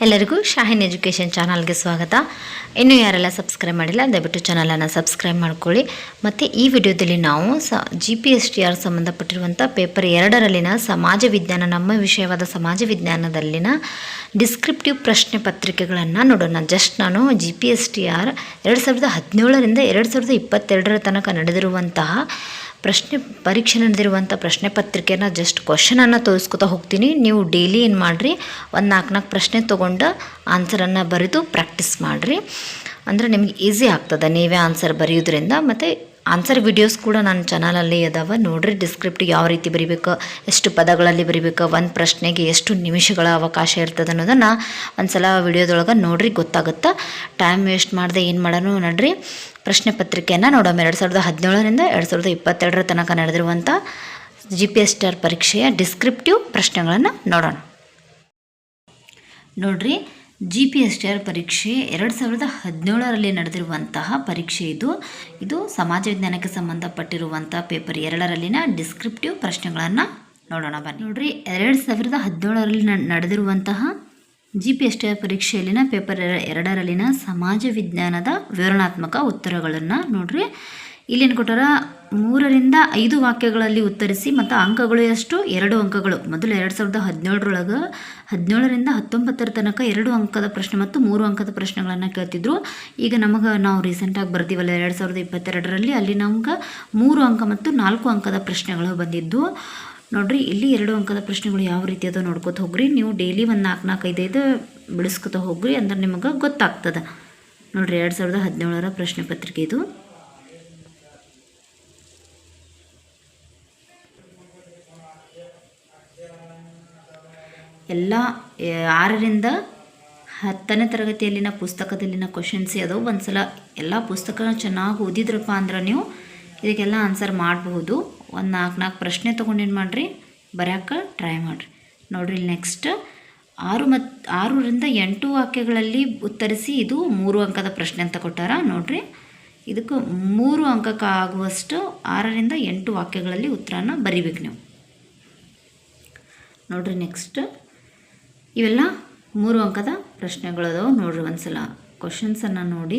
ಎಲ್ಲರಿಗೂ ಶಾಹಿನ್ ಎಜುಕೇಷನ್ ಚಾನಲ್ಗೆ ಸ್ವಾಗತ. ಇನ್ನೂ ಯಾರೆಲ್ಲ ಸಬ್ಸ್ಕ್ರೈಬ್ ಮಾಡಿಲ್ಲ ದಯವಿಟ್ಟು ಚಾನಲನ್ನು ಸಬ್ಸ್ಕ್ರೈಬ್ ಮಾಡ್ಕೊಳ್ಳಿ. ಮತ್ತು ಈ ವಿಡಿಯೋದಲ್ಲಿ ನಾವು GPSTR ಸಂಬಂಧಪಟ್ಟಿರುವಂಥ ಪೇಪರ್ 2ರಲ್ಲಿನ ಸಮಾಜ ವಿಜ್ಞಾನ, ನಮ್ಮ ವಿಷಯವಾದ ಸಮಾಜ ವಿಜ್ಞಾನದಲ್ಲಿನ ಡಿಸ್ಕ್ರಿಪ್ಟಿವ್ ಪ್ರಶ್ನೆ ಪತ್ರಿಕೆಗಳನ್ನು ನೋಡೋಣ. ಜಸ್ಟ್ ನಾನು GPSTR 2017ರಿಂದ 2022 ತನಕ ನಡೆದಿರುವಂತಹ ಪರೀಕ್ಷೆ ನಡೆದಿರುವಂಥ ಪ್ರಶ್ನೆ ಪತ್ರಿಕೆನ ಜಸ್ಟ್ ಕ್ವಶನನ್ನು ತೋರಿಸ್ಕೊತಾ ಹೋಗ್ತೀನಿ. ನೀವು ಡೈಲಿ ಏನು ಮಾಡಿರಿ, ಒಂದು 4 ಪ್ರಶ್ನೆ ತೊಗೊಂಡು ಆನ್ಸರನ್ನು ಬರೆದು ಪ್ರಾಕ್ಟೀಸ್ ಮಾಡಿರಿ. ಅಂದರೆ ನಿಮ್ಗೆ ಈಸಿ ಆಗ್ತದೆ ನೀವೇ ಆನ್ಸರ್ ಬರೆಯೋದ್ರಿಂದ. ಮತ್ತು ಆನ್ಸರ್ ವಿಡಿಯೋಸ್ ಕೂಡ ನನ್ನ ಚಾನಲಲ್ಲಿ ಅದಾವೆ, ನೋಡಿರಿ. ಡಿಸ್ಕ್ರಿಪ್ಟಿವ್ ಯಾವ ರೀತಿ ಬರಿಬೇಕು, ಎಷ್ಟು ಪದಗಳಲ್ಲಿ ಬರಿಬೇಕು, ಒಂದು ಪ್ರಶ್ನೆಗೆ ಎಷ್ಟು ನಿಮಿಷಗಳ ಅವಕಾಶ ಇರ್ತದೆ ಅನ್ನೋದನ್ನು ಒಂದು ಸಲ ವಿಡಿಯೋದೊಳಗೆ ನೋಡಿರಿ, ಗೊತ್ತಾಗುತ್ತೆ. ಟೈಮ್ ವೇಸ್ಟ್ ಮಾಡದೆ ಏನು ಮಾಡೋಣ ನೋಡ್ರಿ, ಪ್ರಶ್ನೆ ಪತ್ರಿಕೆಯನ್ನು ನೋಡೋಣ. 2017ರಿಂದ 2022 ತನಕ ನಡೆದಿರುವಂಥ GPSTR ಪರೀಕ್ಷೆಯ ಡಿಸ್ಕ್ರಿಪ್ಟಿವ್ ಪ್ರಶ್ನೆಗಳನ್ನು ನೋಡೋಣ. ನೋಡ್ರಿ, GPSTR ಪರೀಕ್ಷೆ 2017ರಲ್ಲಿ ನಡೆದಿರುವಂತಹ ಪರೀಕ್ಷೆ ಇದು ಸಮಾಜ ವಿಜ್ಞಾನಕ್ಕೆ ಸಂಬಂಧಪಟ್ಟಿರುವಂಥ ಪೇಪರ್ 2ರಲ್ಲಿನ ಡಿಸ್ಕ್ರಿಪ್ಟಿವ್ ಪ್ರಶ್ನೆಗಳನ್ನು ನೋಡೋಣ ಬನ್ನಿ. ನೋಡ್ರಿ, 2017ರಲ್ಲಿ ನಡೆದಿರುವಂತಹ GPSTR ಪರೀಕ್ಷೆಯಲ್ಲಿನ ಪೇಪರ್ 2ರಲ್ಲಿನ ಸಮಾಜ ವಿಜ್ಞಾನದ ವಿವರಣಾತ್ಮಕ ಉತ್ತರಗಳನ್ನು ನೋಡ್ರಿ. ಇಲ್ಲೇನು ಕೊಟ್ಟಾರ, 3ರಿಂದ 5 ವಾಕ್ಯಗಳಲ್ಲಿ ಉತ್ತರಿಸಿ ಮತ್ತು ಅಂಕಗಳು ಎಷ್ಟು, 2 ಅಂಕಗಳು. ಮೊದಲು 2017ರೊಳಗೆ 17ರಿಂದ 19 ತನಕ 2 ಅಂಕದ ಪ್ರಶ್ನೆ ಮತ್ತು 3 ಅಂಕದ ಪ್ರಶ್ನೆಗಳನ್ನು ಕೇಳ್ತಿದ್ರು. ಈಗ ನಾವು ರೀಸೆಂಟಾಗಿ ಬರ್ತೀವಲ್ಲ 2022ರಲ್ಲಿ, ಅಲ್ಲಿ ನಮ್ಗೆ 3 ಅಂಕ ಮತ್ತು 4 ಅಂಕದ ಪ್ರಶ್ನೆಗಳು ಬಂದಿದ್ದು. ನೋಡ್ರಿ, ಇಲ್ಲಿ 2 ಅಂಕದ ಪ್ರಶ್ನೆಗಳು ಯಾವ ರೀತಿ ಅದೋ ನೋಡ್ಕೊತ ಹೋಗ್ರಿ. ನೀವು ಡೈಲಿ ಒಂದು 4-5 ಬಿಡಿಸ್ಕೊತ ಹೋಗ್ರಿ, ಅಂದ್ರೆ ನಿಮಗೆ ಗೊತ್ತಾಗ್ತದೆ. ನೋಡ್ರಿ, 2017ರ ಪ್ರಶ್ನೆ ಪತ್ರಿಕೆ ಇದು. ಎಲ್ಲ 6ರಿಂದ 10ನೇ ತರಗತಿಯಲ್ಲಿನ ಪುಸ್ತಕದಲ್ಲಿನ ಕ್ವಶನ್ಸ್ ಅದವು. ಒಂದು ಸಲ ಎಲ್ಲ ಪುಸ್ತಕ ಚೆನ್ನಾಗಿ ಓದಿದ್ರಪ್ಪ ಅಂದ್ರೆ ನೀವು ಇದಕ್ಕೆಲ್ಲ ಆನ್ಸರ್ ಮಾಡಬಹುದು. ಒಂದು 4 ಪ್ರಶ್ನೆ ತೊಗೊಂಡು ಏನು ಮಾಡಿರಿ, ಬರೆಯೋಕೆ ಟ್ರೈ ಮಾಡಿರಿ. ನೋಡಿರಿ, ನೆಕ್ಸ್ಟ್ 6ರಿಂದ 8 ವಾಕ್ಯಗಳಲ್ಲಿ ಉತ್ತರಿಸಿ, ಇದು 3 ಅಂಕದ ಪ್ರಶ್ನೆ ಅಂತ ಕೊಟ್ಟಾರ. ನೋಡಿರಿ, ಇದಕ್ಕೆ 3 ಅಂಕಕ್ಕೆ ಆಗುವಷ್ಟು 6ರಿಂದ 8 ವಾಕ್ಯಗಳಲ್ಲಿ ಉತ್ತರನ ಬರಿಬೇಕು ನೀವು. ನೋಡಿರಿ, ನೆಕ್ಸ್ಟ್ ಇವೆಲ್ಲ 3 ಅಂಕದ ಪ್ರಶ್ನೆಗಳದಾವೆ. ನೋಡಿರಿ, ಒಂದು ಸಲ ಕ್ವಶನ್ಸನ್ನು ನೋಡಿ.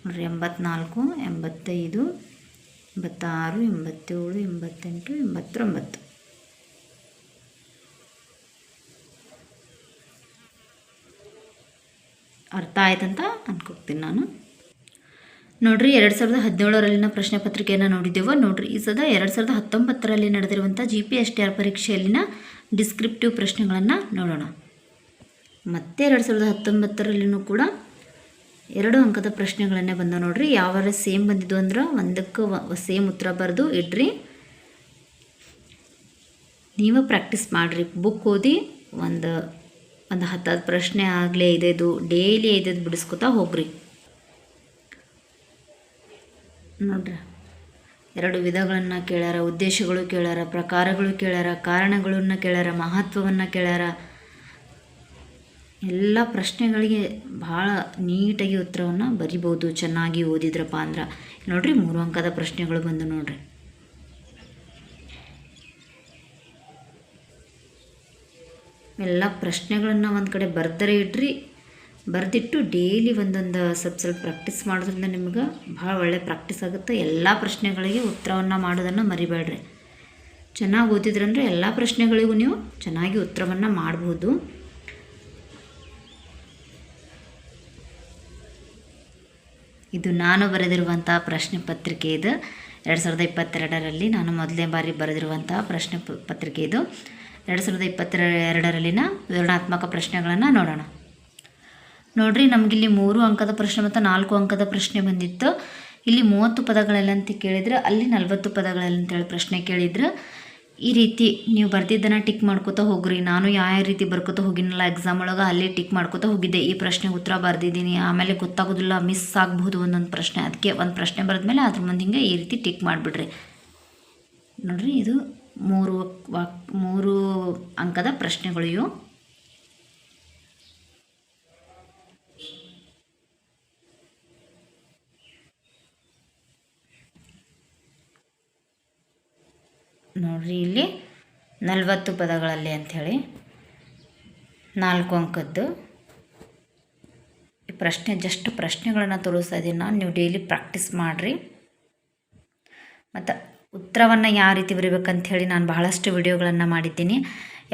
ನೋಡಿರಿ, 84, 85, 86, 87, 88, 89. ಅರ್ಥ ಆಯ್ತಂತ ಅನ್ಕೋತೀನಿ ನಾನು. ನೋಡಿರಿ, 2017ರಲ್ಲಿನ ಪ್ರಶ್ನೆ ಪತ್ರಿಕೆಯನ್ನು ನೋಡಿದ್ದೆವು. ನೋಡಿರಿ, ಈ ಸದ 2019ರಲ್ಲಿ ನಡೆದಿರುವಂಥ GPSTR ಪರೀಕ್ಷೆಯಲ್ಲಿನ ಡಿಸ್ಕ್ರಿಪ್ಟಿವ್ ಪ್ರಶ್ನೆಗಳನ್ನು ನೋಡೋಣ. ಮತ್ತೆ 2019ರಲ್ಲಿನೂ ಕೂಡ 2 ಅಂಕದ ಪ್ರಶ್ನೆಗಳನ್ನೇ ಬಂದ. ನೋಡಿರಿ, ಯಾವ ಸೇಮ್ ಬಂದಿದ್ದು ಅಂದ್ರೆ ಒಂದಕ್ಕೆ ಸೇಮ್ ಉತ್ತರ ಬರೆದು ಇಡ್ರಿ. ನೀವು ಪ್ರಾಕ್ಟೀಸ್ ಮಾಡಿರಿ, ಬುಕ್ ಓದಿ ಒಂದು 10 ಪ್ರಶ್ನೆ ಆಗಲೇ ಇದು ಡೈಲಿ 5 ಬಿಡಿಸ್ಕೊತಾ ಹೋಗ್ರಿ. ನೋಡ್ರಿ, 2 ವಿಧಗಳನ್ನು ಕೇಳ್ಯಾರ, ಉದ್ದೇಶಗಳು ಕೇಳ್ಯಾರ, ಪ್ರಕಾರಗಳು ಕೇಳ್ಯಾರ, ಕಾರಣಗಳನ್ನು ಕೇಳ್ಯಾರ, ಮಹತ್ವವನ್ನು ಕೇಳ್ಯಾರ. ಎಲ್ಲ ಪ್ರಶ್ನೆಗಳಿಗೆ ಭಾಳ ನೀಟಾಗಿ ಉತ್ತರವನ್ನು ಬರಿಬೋದು ಚೆನ್ನಾಗಿ ಓದಿದ್ರಪ್ಪ ಅಂದ್ರೆ. ನೋಡಿರಿ, 3 ಅಂಕದ ಪ್ರಶ್ನೆಗಳು ಬಂದು. ನೋಡಿರಿ, ಎಲ್ಲ ಪ್ರಶ್ನೆಗಳನ್ನು ಒಂದು ಕಡೆ ಬರ್ದರೆ ಇಡ್ರಿ. ಬರೆದಿಟ್ಟು ಡೈಲಿ ಒಂದೊಂದು ಸ್ವಲ್ಪ ಪ್ರಾಕ್ಟೀಸ್ ಮಾಡೋದ್ರಿಂದ ನಿಮ್ಗೆ ಭಾಳ ಒಳ್ಳೆ ಪ್ರಾಕ್ಟೀಸ್ ಆಗುತ್ತೆ. ಎಲ್ಲ ಪ್ರಶ್ನೆಗಳಿಗೆ ಉತ್ತರವನ್ನು ಮಾಡೋದನ್ನು ಮರಿಬೇಡ್ರಿ. ಚೆನ್ನಾಗಿ ಓದಿದ್ರಂದ್ರೆ ಎಲ್ಲ ಪ್ರಶ್ನೆಗಳಿಗೂ ನೀವು ಚೆನ್ನಾಗಿ ಉತ್ತರವನ್ನು ಮಾಡ್ಬೋದು. ಇದು ನಾನು ಬರೆದಿರುವಂಥ ಪ್ರಶ್ನೆ ಪತ್ರಿಕೆ. ಇದು 2022ರಲ್ಲಿ ನಾನು ಮೊದಲನೇ ಬಾರಿ ಬರೆದಿರುವಂಥ ಪ್ರಶ್ನೆ ಪತ್ರಿಕೆ ಇದು. 2022ರಲ್ಲಿನ ವಿವರಣಾತ್ಮಕ ಪ್ರಶ್ನೆಗಳನ್ನು ನೋಡೋಣ. ನೋಡಿರಿ, ನಮಗಿಲ್ಲಿ 3 ಅಂಕದ ಪ್ರಶ್ನೆ ಮತ್ತು 4 ಅಂಕದ ಪ್ರಶ್ನೆ ಬಂದಿತ್ತು. ಇಲ್ಲಿ 30 ಪದಗಳಲ್ಲಿ ಅಂತ ಕೇಳಿದ್ರೆ, ಅಲ್ಲಿ 40 ಪದಗಳಲ್ಲಿ ಅಂತೇಳಿ ಪ್ರಶ್ನೆ ಕೇಳಿದ್ರೆ, ಈ ರೀತಿ ನೀವು ಬರ್ದಿದ್ದನ್ನು ಟಿಕ್ ಮಾಡ್ಕೋತಾ ಹೋಗ್ರಿ. ನಾನು ಯಾವ ರೀತಿ ಬರ್ಕೋತಾ ಹೋಗಿನಲ್ಲ ಎಕ್ಸಾಮ್ ಒಳಗೆ, ಅಲ್ಲಿ ಟಿಕ್ ಮಾಡ್ಕೋತಾ ಹೋಗಿದ್ದೆ. ಈ ಪ್ರಶ್ನೆಗೆ ಉತ್ತರ ಬರ್ದಿದ್ದೀನಿ, ಆಮೇಲೆ ಗೊತ್ತಾಗೋದಿಲ್ಲ, ಮಿಸ್ ಆಗಬಹುದು ಒಂದೊಂದು ಪ್ರಶ್ನೆ. ಅದಕ್ಕೆ ಒಂದು ಪ್ರಶ್ನೆ ಬರೆದ್ಮೇಲೆ ಅದ್ರ ಮುಂದೆ ಹಿಂಗೆ ಈ ರೀತಿ ಟಿಕ್ ಮಾಡಿಬಿಡ್ರಿ. ನೋಡಿರಿ, ಇದು 3 ಅಂಕದ ಪ್ರಶ್ನೆಗಳು ಇವು. ನೋಡಿರಿ, ಇಲ್ಲಿ 40 ಪದಗಳಲ್ಲಿ ಅಂಥೇಳಿ 4 ಅಂಕದ್ದು ಈ ಜಸ್ಟ್ ಪ್ರಶ್ನೆಗಳನ್ನು ತೋರಿಸ್ತಾ ಇದ್ದೀನಿ ನಾನು. ನೀವು ಡೈಲಿ ಪ್ರಾಕ್ಟೀಸ್ ಮಾಡಿರಿ. ಮತ್ತು ಉತ್ತರವನ್ನು ಯಾವ ರೀತಿ ಬರೀಬೇಕಂತ ಹೇಳಿ ನಾನು ಬಹಳಷ್ಟು ವಿಡಿಯೋಗಳನ್ನು ಮಾಡಿದ್ದೀನಿ.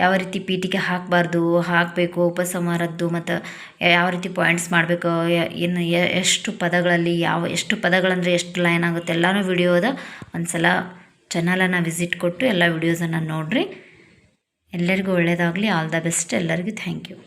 ಯಾವ ರೀತಿ ಪೀಠಿಕೆ ಹಾಕಬೇಕು, ಉಪಸಂಹಾರದ್ದು, ಮತ್ತು ಯಾವ ರೀತಿ ಪಾಯಿಂಟ್ಸ್ ಮಾಡಬೇಕು, ಇನ್ನು ಎಷ್ಟು ಪದಗಳಲ್ಲಿ ಎಷ್ಟು ಪದಗಳಂದರೆ ಎಷ್ಟು ಲೈನ್ ಆಗುತ್ತೆ ಎಲ್ಲನೂ ವಿಡಿಯೋ ಅದ. ಒಂದು ಸಲ ಚಾನಲನ್ನು ವಿಸಿಟ್ ಕೊಟ್ಟು ಎಲ್ಲ ವಿಡಿಯೋಸನ್ನು ನೋಡಿರಿ. ಎಲ್ಲರಿಗೂ ಒಳ್ಳೆಯದಾಗಲಿ. All the best. ಎಲ್ಲರಿಗೂ ಥ್ಯಾಂಕ್ ಯು.